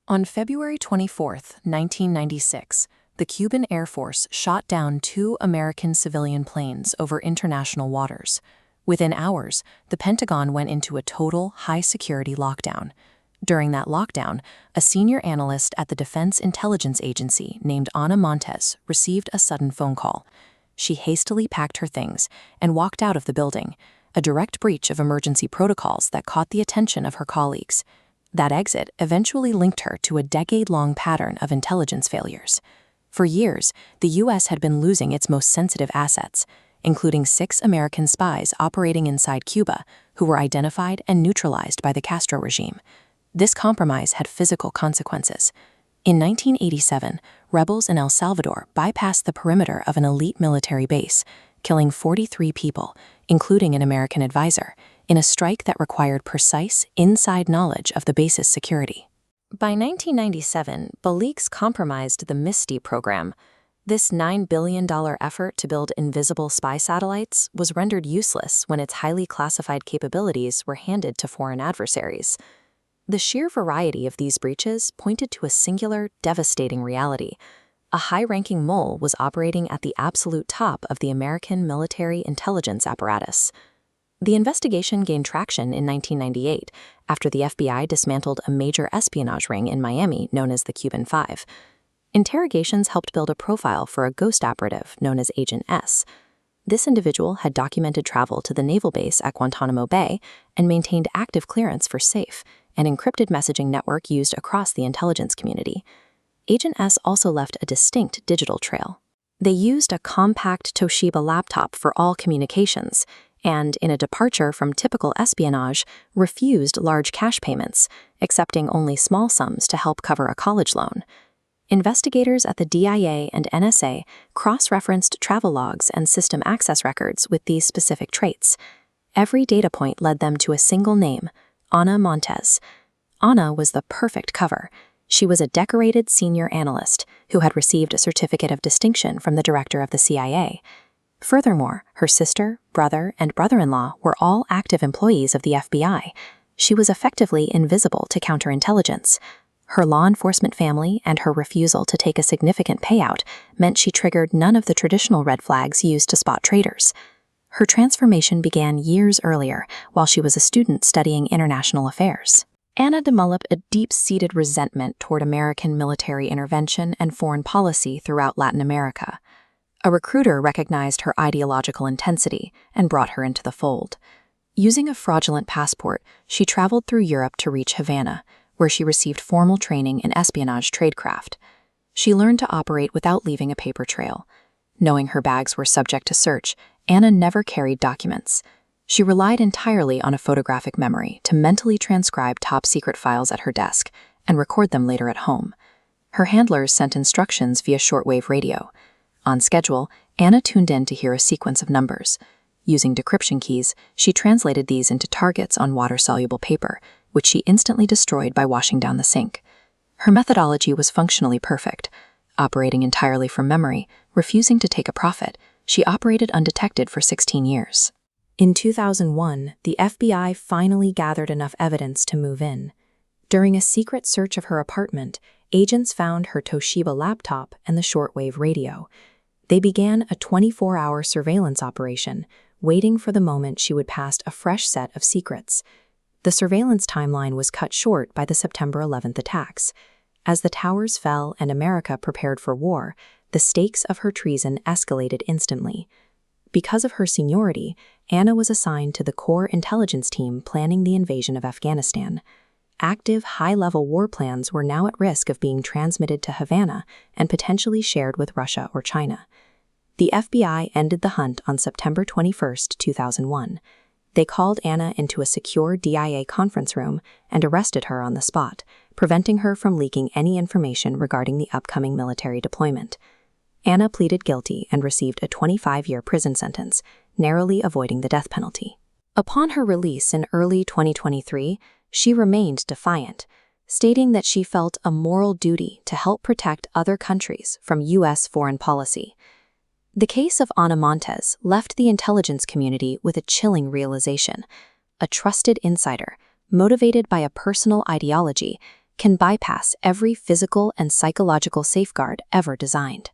On February 24, 1996, the Cuban Air Force shot down 2 American civilian planes over international waters. Within hours, the Pentagon went into a total high-security lockdown. During that lockdown, a senior analyst at the Defense Intelligence Agency named Ana Montes received a sudden phone call. She hastily packed her things and walked out of the building, a direct breach of emergency protocols that caught the attention of her colleagues. That exit eventually linked her to a decade-long pattern of intelligence failures. For years, the U.S. had been losing its most sensitive assets, including 6 American spies operating inside Cuba who were identified and neutralized by the Castro regime. This compromise had physical consequences. In 1987, rebels in El Salvador bypassed the perimeter of an elite military base, killing 43 people, including an American advisor, in a strike that required precise, inside knowledge of the base's security. By 1997, Belex compromised the MISTY program. This $9 billion effort to build invisible spy satellites was rendered useless when its highly classified capabilities were handed to foreign adversaries. The sheer variety of these breaches pointed to a singular, devastating reality. A high-ranking mole was operating at the absolute top of the American military intelligence apparatus. The investigation gained traction in 1998 after the FBI dismantled a major espionage ring in Miami known as the Cuban Five. Interrogations helped build a profile for a ghost operative known as Agent S. This individual had documented travel to the naval base at Guantanamo Bay and maintained active clearance for SAFE, an encrypted messaging network used across the intelligence community. Agent S also left a distinct digital trail. They used a compact Toshiba laptop for all communications, and, in a departure from typical espionage, refused large cash payments, accepting only small sums to help cover a college loan. Investigators at the DIA and NSA cross-referenced travel logs and system access records with these specific traits. Every data point led them to a single name, Ana Montes. Ana was the perfect cover. She was a decorated senior analyst who had received a certificate of distinction from the director of the CIA. Furthermore, her sister, brother, and brother-in-law were all active employees of the FBI. She was effectively invisible to counterintelligence. Her law enforcement family and her refusal to take a significant payout meant she triggered none of the traditional red flags used to spot traitors. Her transformation began years earlier while she was a student studying international affairs. Ana developed a deep-seated resentment toward American military intervention and foreign policy throughout Latin America. A recruiter recognized her ideological intensity and brought her into the fold. Using a fraudulent passport, she traveled through Europe to reach Havana, where she received formal training in espionage tradecraft. She learned to operate without leaving a paper trail. Knowing her bags were subject to search, Ana never carried documents. She relied entirely on a photographic memory to mentally transcribe top-secret files at her desk and record them later at home. Her handlers sent instructions via shortwave radio. On schedule, Ana tuned in to hear a sequence of numbers. Using decryption keys, she translated these into targets on water-soluble paper, which she instantly destroyed by washing down the sink. Her methodology was functionally perfect. Operating entirely from memory, refusing to take a profit, she operated undetected for 16 years. In 2001, the FBI finally gathered enough evidence to move in. During a secret search of her apartment, agents found her Toshiba laptop and the shortwave radio. They began a 24-hour surveillance operation, waiting for the moment she would pass a fresh set of secrets. The surveillance timeline was cut short by the September 11th attacks. As the towers fell and America prepared for war, the stakes of her treason escalated instantly. Because of her seniority, Ana was assigned to the core intelligence team planning the invasion of Afghanistan. Active, high-level war plans were now at risk of being transmitted to Havana and potentially shared with Russia or China. The FBI ended the hunt on September 21, 2001. They called Ana into a secure DIA conference room and arrested her on the spot, preventing her from leaking any information regarding the upcoming military deployment. Ana pleaded guilty and received a 25-year prison sentence, narrowly avoiding the death penalty. Upon her release in early 2023, she remained defiant, stating that she felt a moral duty to help protect other countries from U.S. foreign policy. The case of Ana Montes left the intelligence community with a chilling realization. A trusted insider, motivated by a personal ideology, can bypass every physical and psychological safeguard ever designed.